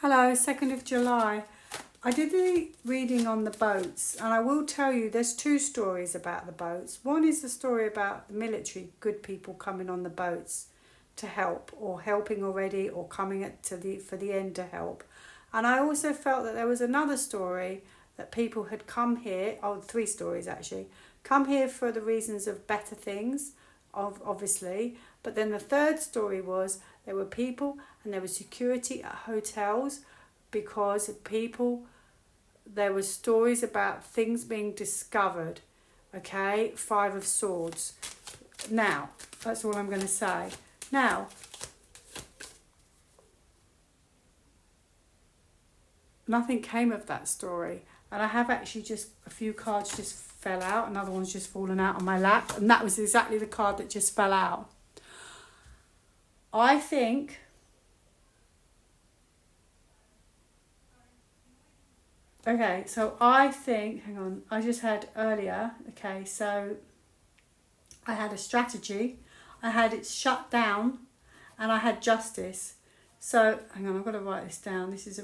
Hello, 2nd of July. I did the reading on the boats, and I will tell you there's two stories about the boats. One is the story about the military, good people coming on the boats to help, or helping already, or coming for the end to help. And I also felt that there was another story that people had come here, three stories actually, come here for the reasons of better things, obviously. But then the third story was there were people and there was security at hotels because there were stories about things being discovered. Okay, 5 of Swords. Now, that's all I'm going to say. Now, nothing came of that story. And I have actually a few cards just fell out. Another one's just fallen out on my lap. And that was exactly the card that just fell out. I think hang on, I just had earlier, okay, so I had a strategy, I had it shut down, and I had justice. So, hang on, I've got to write this down. This is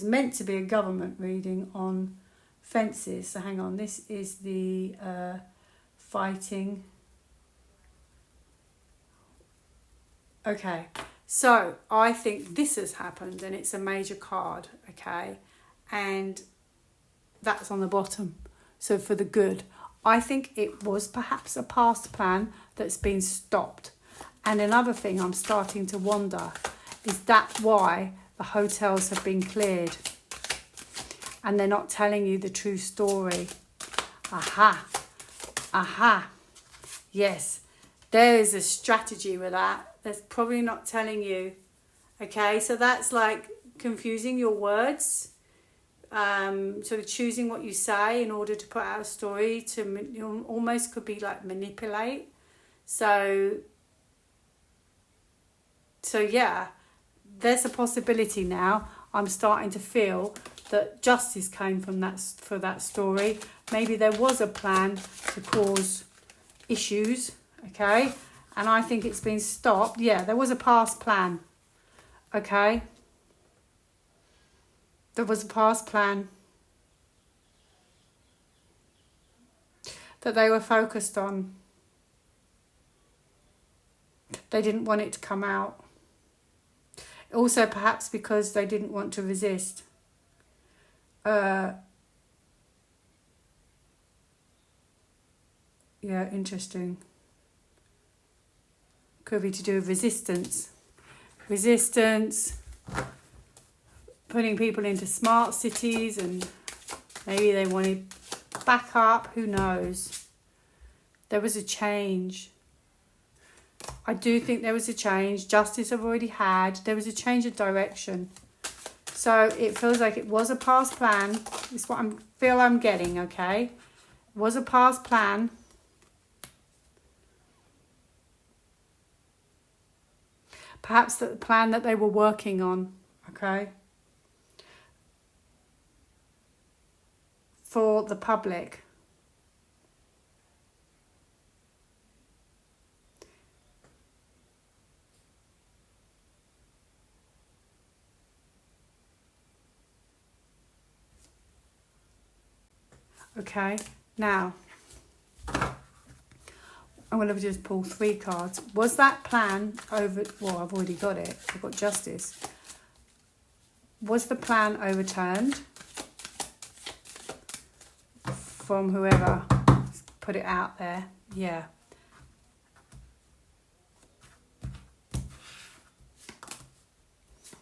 meant to be a government reading on fences. So hang on, this is the fighting. Okay, so I think this has happened and it's a major card, okay? And that's on the bottom. So for the good. I think it was perhaps a past plan that's been stopped. And another thing I'm starting to wonder, is that why the hotels have been cleared? And they're not telling you the true story. Aha. Yes, there is a strategy with that. That's probably not telling you. Okay, so that's like confusing your words, sort of choosing what you say in order to put out a story, almost could be like manipulate. So yeah, there's a possibility now. I'm starting to feel that justice came from for that story. Maybe there was a plan to cause issues, okay? And I think it's been stopped. Yeah, there was a past plan, okay? There was a past plan that they were focused on. They didn't want it to come out. Also, perhaps because they didn't want to resist. Yeah, interesting. Could be to do with resistance. Putting people into smart cities, and maybe they wanted backup, who knows. There was a change. I do think there was a change. Justice I've already had. There was a change of direction. So it feels like it was a past plan. It's what I'm getting, okay? It was a past plan. Perhaps the plan that they were working on, okay? For the public. Okay, now I'm going to just pull 3 cards. Was that plan I've already got it. I've got justice. Was the plan overturned from whoever put it out there? Yeah.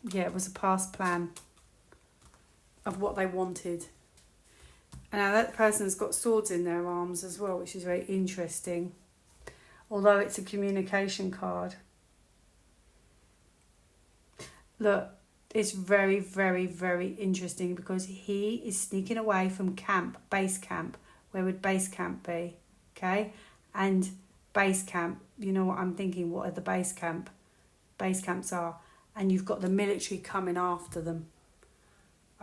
Yeah, it was a past plan of what they wanted. And now that person's got swords in their arms as well, which is very interesting. Although it's a communication card. Look, it's very, very, very interesting because he is sneaking away from base camp. Where would base camp be? Okay? And base camp, you know what I'm thinking, what are the base camps are. And you've got the military coming after them.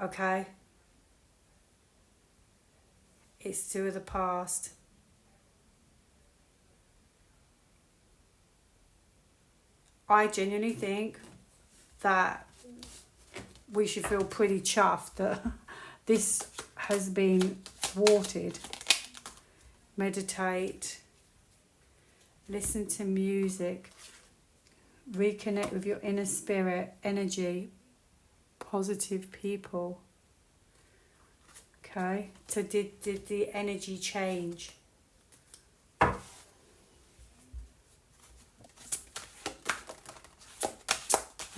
Okay? It's 2 of the past. I genuinely think that we should feel pretty chuffed that this has been thwarted. Meditate, listen to music, reconnect with your inner spirit, energy, positive people. Okay, so did the energy change? I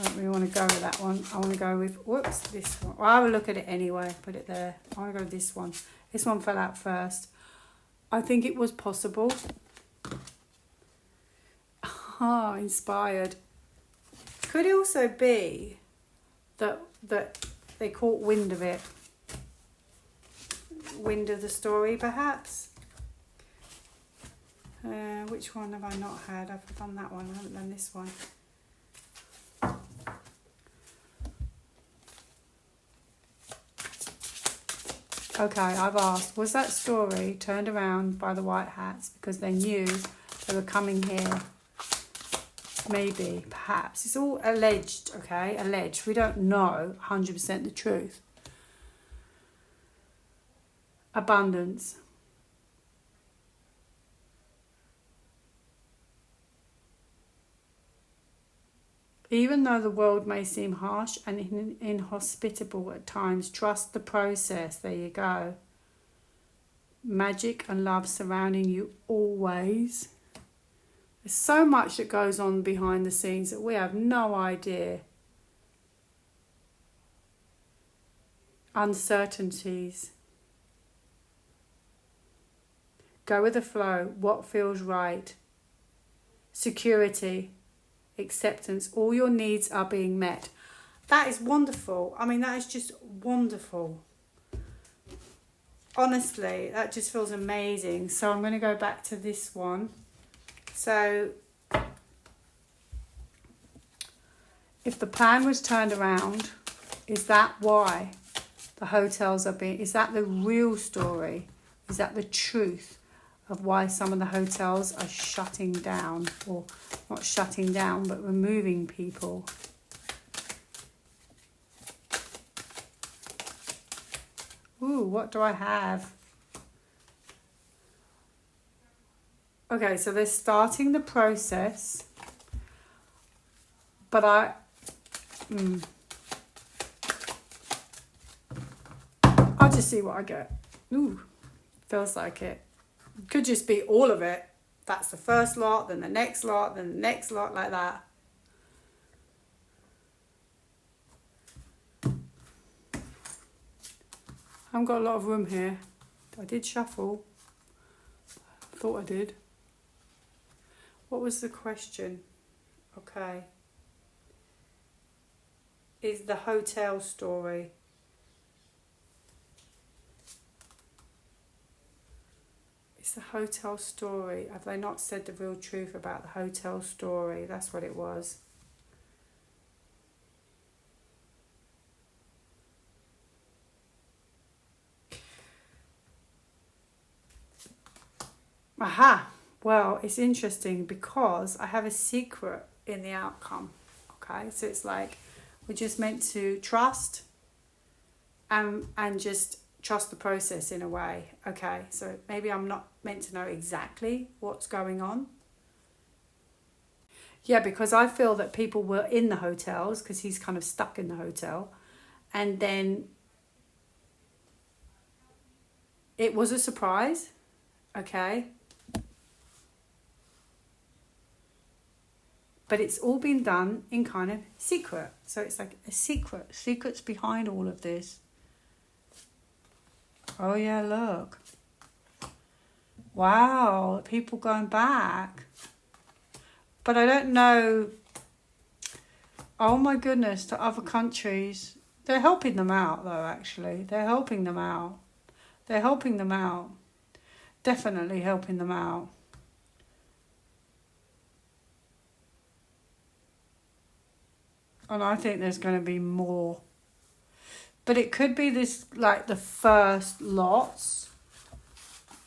don't really want to go with that one. I want to go with, whoops, this one. Well, I will look at it anyway, put it there. I want to go with this one. This one fell out first. I think it was possible. Ah, inspired. Could it also be that they caught wind of it? Wind of the story, perhaps? Which one have I not had? I've done that one. I haven't done this one. Okay, I've asked, was that story turned around by the white hats because they knew they were coming here? Maybe, perhaps. It's all alleged, okay? Alleged. We don't know 100% the truth. Abundance. Even though the world may seem harsh and inhospitable at times, trust the process. There you go. Magic and love surrounding you always. There's so much that goes on behind the scenes that we have no idea. Uncertainties. Go with the flow. What feels right. Security. Acceptance. All your needs are being met. That is wonderful. I mean, that is just wonderful. Honestly, that just feels amazing. So I'm going to go back to this one. So if the plan was turned around, is that why the hotels are being, is that the real story? Is that the truth of why some of the hotels are shutting down, or not shutting down, but removing people? Ooh, what do I have? Okay, so they're starting the process, but I'll just see what I get. Ooh, feels like it. Could just be all of it. That's the first lot, then the next lot, then the next lot, like that. I haven't got a lot of room here. I did shuffle. I thought I did. What was the question? Okay. Is the hotel story. It's the hotel story. Have they not said the real truth about the hotel story? That's what it was. Aha! Well, it's interesting because I have a secret in the outcome. Okay, so it's like we're just meant to trust and just trust the process in a way. Okay, so maybe I'm not meant to know exactly what's going on. Yeah, because I feel that people were in the hotels because he's kind of stuck in the hotel, and then it was a surprise. Okay, but it's all been done in kind of secret. So it's like a secret. Secrets behind all of this. Oh yeah, look. Wow, people going back. But I don't know. Oh my goodness, to other countries. They're helping them out though, actually. They're helping them out. They're helping them out. Definitely helping them out. And I think there's going to be more. But it could be this, like the first lots.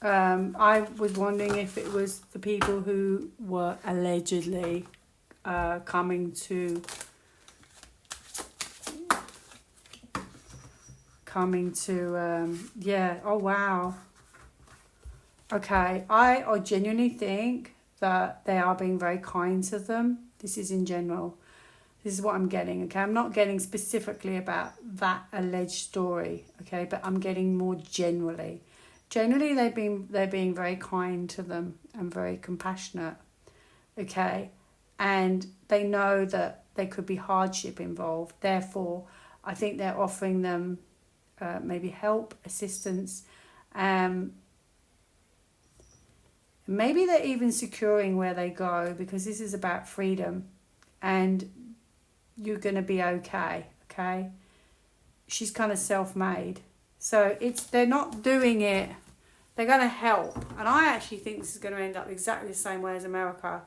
I was wondering if it was the people who were allegedly coming to coming to, yeah, oh wow. Okay, I genuinely think that they are being very kind to them. This is in general. This is what I'm getting, okay? I'm not getting specifically about that alleged story, okay? But I'm getting more generally. Generally, they're being very kind to them and very compassionate, okay? And they know that there could be hardship involved. Therefore, I think they're offering them maybe help, assistance, maybe they're even securing where they go, because this is about freedom and you're going to be okay, okay? She's kind of self-made. So they're not doing it, they're going to help. And I actually think this is going to end up exactly the same way as America.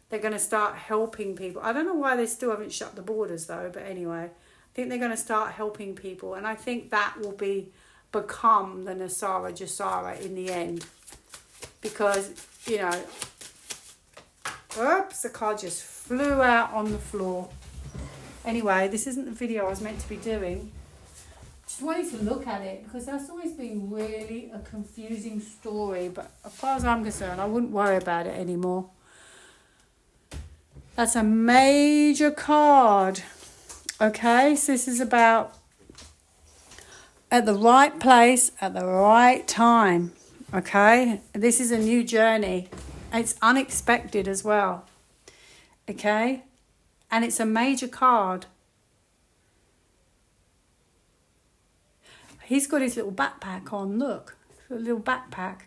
They're going to start helping people. I don't know why they still haven't shut the borders though, but anyway, I think they're going to start helping people. And I think that will become the Nasara Jasara in the end. Because, you know, oops, the card just flew out on the floor. Anyway, this isn't the video I was meant to be doing. Just wanted to look at it because that's always been really a confusing story. But as far as I'm concerned, I wouldn't worry about it anymore. That's a major card. Okay, so this is about at the right place at the right time. Okay, this is a new journey. It's unexpected as well. Okay, and it's a major card. He's got his little backpack on, look. A little backpack.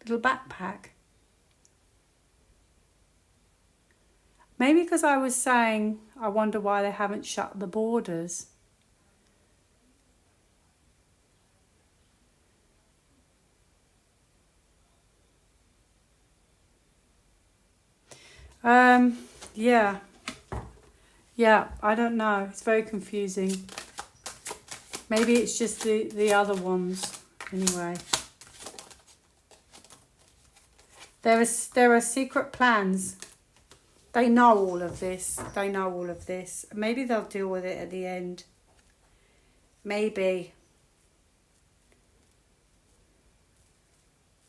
Little backpack. Maybe because I was saying, I wonder why they haven't shut the borders. Yeah. Yeah, I don't know. It's very confusing. Maybe it's just the other ones. Anyway. There are secret plans. They know all of this. They know all of this. Maybe they'll deal with it at the end. Maybe.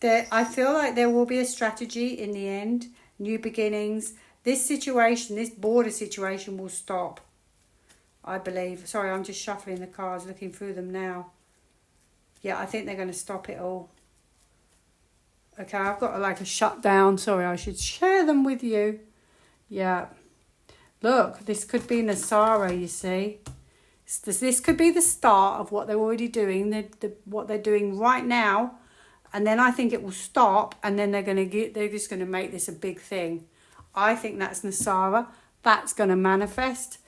I feel like there will be a strategy in the end. New beginnings. This situation, this border situation will stop. I believe. Sorry, I'm just shuffling the cards, looking through them now. Yeah, I think they're going to stop it all. Okay, I've got like a shutdown. Sorry, I should share them with you. Yeah. Look, this could be Nasara, you see. This could be the start of what they're already doing, what they're doing right now. And then I think it will stop, and then they're just going to make this a big thing. I think that's Nasara. That's going to manifest.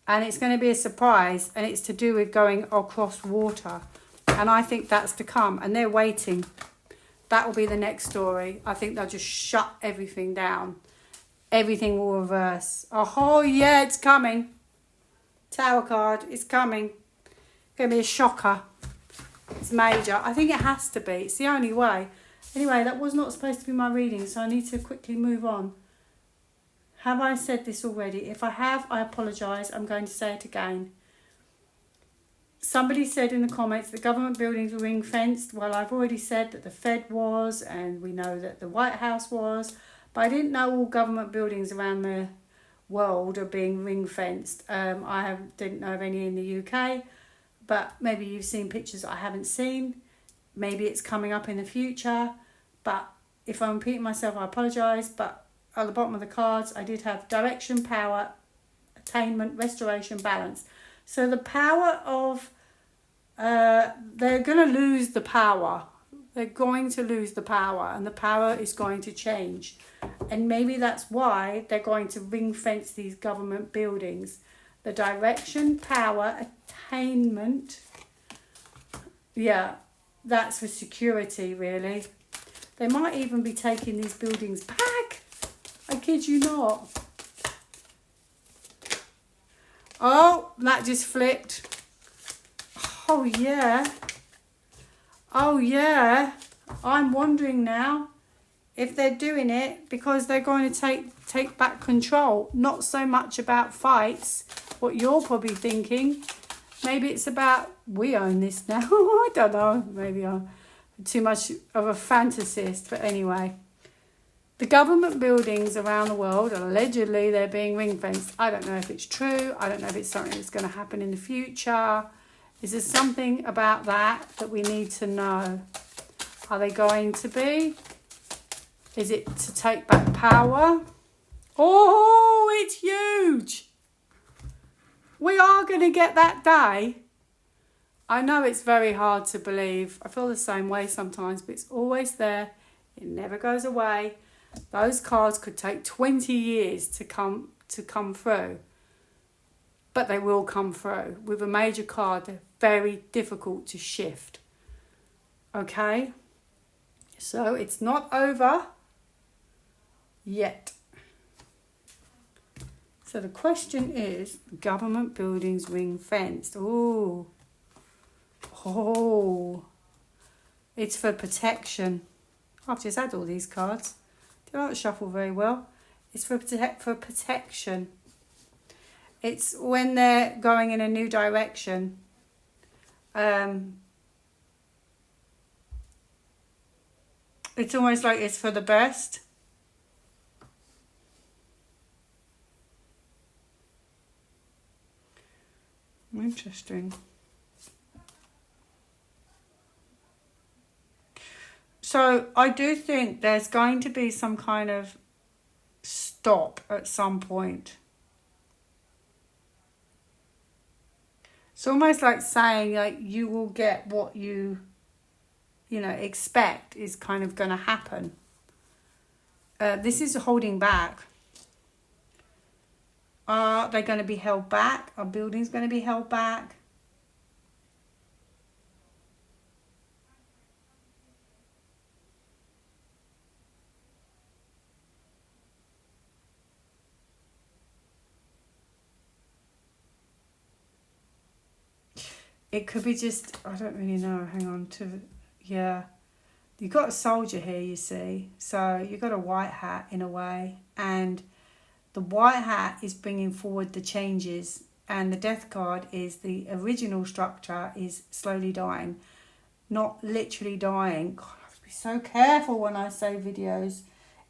And it's going to be a surprise. And it's to do with going across water. And I think that's to come. And they're waiting. That will be the next story. I think they'll just shut everything down. Everything will reverse. Oh, yeah, it's coming. Tower card. It's coming. Going to be a shocker. It's major. I think it has to be. It's the only way. Anyway, that was not supposed to be my reading, so I need to quickly move on. Have I said this already? If I have, I apologise. I'm going to say it again. Somebody said in the comments that government buildings were ring-fenced. Well, I've already said that the Fed was, and we know that the White House was. But I didn't know all government buildings around the world are being ring-fenced. Didn't know of any in the UK. But maybe you've seen pictures I haven't seen. Maybe it's coming up in the future. But if I'm repeating myself, I apologise. But at the bottom of the cards, I did have direction, power, attainment, restoration, balance. So the power of... they're going to lose the power. They're going to lose the power. And the power is going to change. And maybe that's why they're going to ring fence these government buildings. The direction, power, attainment. Yeah, that's for security, really. They might even be taking these buildings back. I kid you not. Oh, that just flipped. Oh, yeah. Oh, yeah. I'm wondering now if they're doing it because they're going to take back control. Not so much about fights, what you're probably thinking. Maybe it's about we own this now. I don't know. Maybe I'm too much of a fantasist. But anyway, the government buildings around the world, allegedly they're being ring fenced. I don't know if it's true. I don't know if it's something that's going to happen in the future. Is there something about that we need to know? Are they going to be? Is it to take back power? Oh, it's huge. We are going to get that day. I know it's very hard to believe. I feel the same way sometimes, but it's always there. It never goes away. Those cards could take 20 years to come through. But they will come through. With a major card, they're very difficult to shift. Okay? So it's not over yet. So the question is, government buildings ring fenced. Oh, it's for protection. I've just had all these cards. They don't shuffle very well. It's for protection. It's when they're going in a new direction. It's almost like it's for the best. Interesting. So I do think there's going to be some kind of stop at some point. It's almost like saying like you will get what you expect is kind of going to happen. This is holding back. Are they going to be held back? Are buildings going to be held back? It could be just, I don't really know. Hang on yeah. You've got a soldier here, you see. So you've got a white hat in a way. And the white hat is bringing forward the changes, and the death card is the original structure is slowly dying, not literally dying. God, I have to be so careful when I say videos.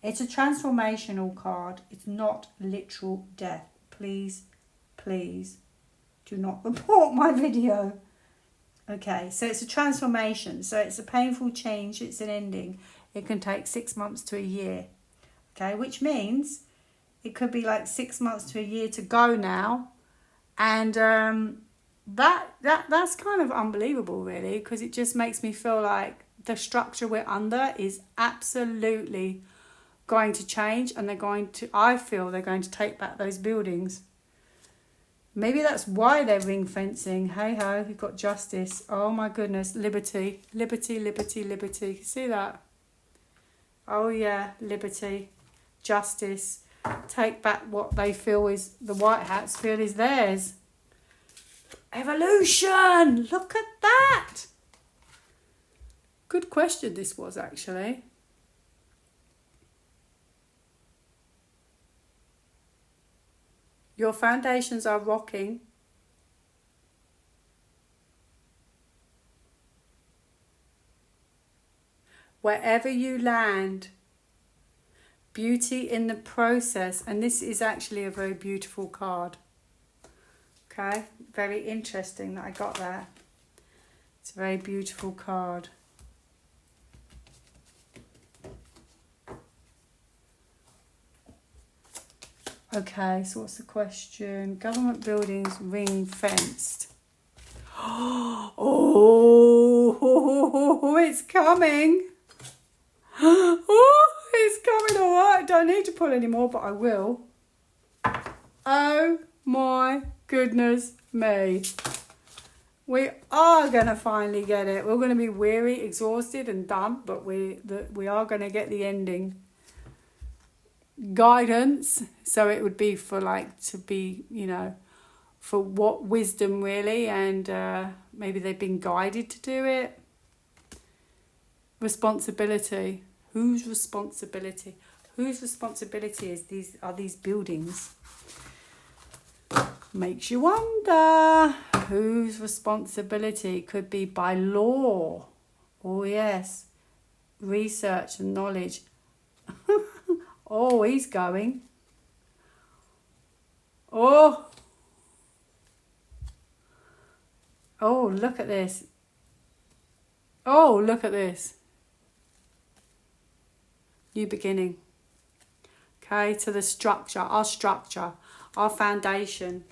It's a transformational card. It's not literal death. Please, please do not report my video. Okay, so it's a transformation. So it's a painful change. It's an ending. It can take 6 months to a year. Okay, which means it could be like 6 months to a year to go now. And that's kind of unbelievable, really, because it just makes me feel like the structure we're under is absolutely going to change, and I feel they're going to take back those buildings. Maybe that's why they're ring fencing. Hey ho, you've got justice. Oh my goodness, liberty, liberty, liberty, liberty. See that? Oh yeah, liberty, justice. Take back what they feel is, the white hats feel is theirs. Evolution! Look at that! Good question this was, actually. Your foundations are rocking. Wherever you land, beauty in the process. And this is actually a very beautiful card. Okay, very interesting that I got that. It's a very beautiful card. Okay, so what's the question? Government buildings ring fenced. Oh, it's coming. Oh, it's coming, all right. Don't need to pull anymore, but I will. Oh my goodness me. We are going to finally get it. We're going to be weary, exhausted and done, but we are going to get the ending. Guidance, so it would be for for what wisdom really, and maybe they've been guided to do it. Responsibility. Whose responsibility are these buildings? Makes you wonder. Whose responsibility? Could be by law. Oh, yes. Research and knowledge. Oh, he's going. Oh. Oh, look at this. Oh, look at this. New beginning. Okay, to the structure, our foundation.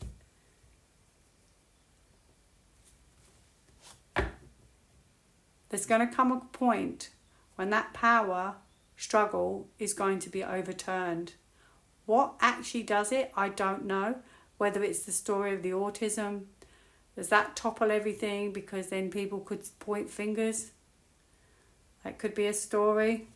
There's going to come a point when that power struggle is going to be overturned. What actually does it, I don't know. Whether it's the story of the autism, does that topple everything because then people could point fingers? That could be a story.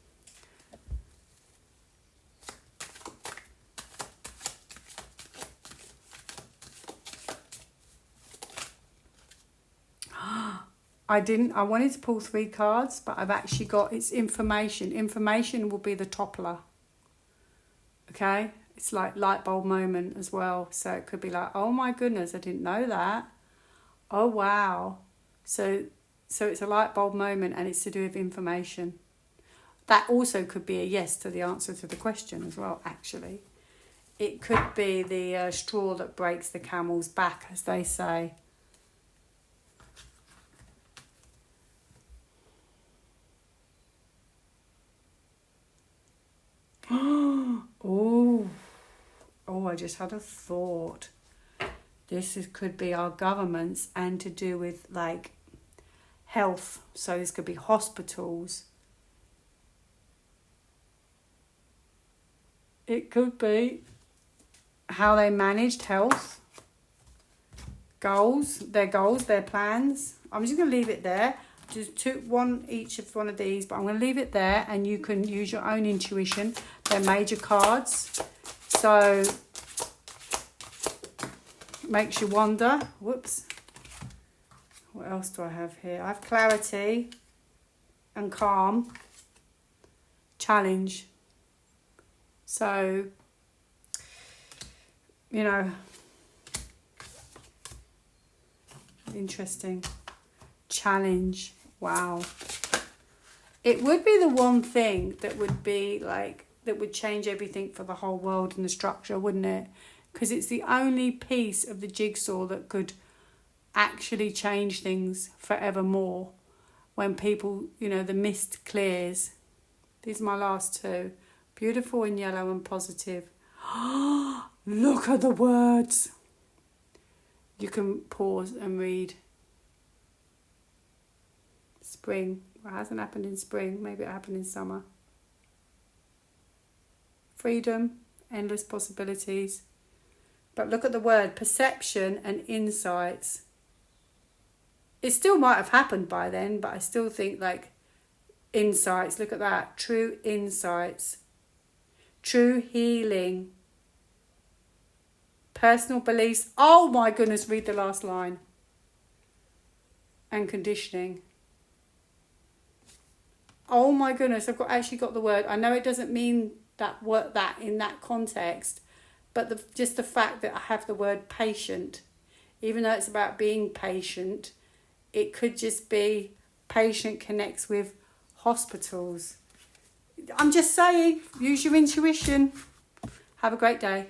I wanted to pull 3 cards, but I've actually got, it's information. Information will be the toppler. Okay? It's like light bulb moment as well. So it could be like, oh my goodness, I didn't know that. Oh wow. So it's a light bulb moment and it's to do with information. That also could be a yes to the answer to the question as well, actually. It could be the straw that breaks the camel's back, as they say. Oh, I just had a thought. Could be our governments and to do with like health. So this could be hospitals. It could be how they managed health. Their plans. I'm just going to leave it there. Just one each of one of these, but I'm going to leave it there and you can use your own intuition. They're major cards. So, makes you wonder. Whoops. What else do I have here? I have clarity and calm. Challenge. So, you know, interesting. Challenge. Wow. It would be the one thing that would be like, that would change everything for the whole world and the structure, wouldn't it? Because it's the only piece of the jigsaw that could actually change things forevermore. When people, the mist clears. These are my last 2. Beautiful in yellow and positive. Look at the words. You can pause and read. Spring. Well, it hasn't happened in spring. Maybe it happened in summer. Freedom. Endless possibilities. But look at the word perception and insights. It still might have happened by then, but I still think like insights. Look at that. True insights. True healing. Personal beliefs. Oh my goodness, read the last line. And conditioning. Oh my goodness, I've actually got the word. I know it doesn't mean that in that context, but just the fact that I have the word patient, even though it's about being patient, it could just be patient connects with hospitals. I'm just saying, use your intuition. Have a great day.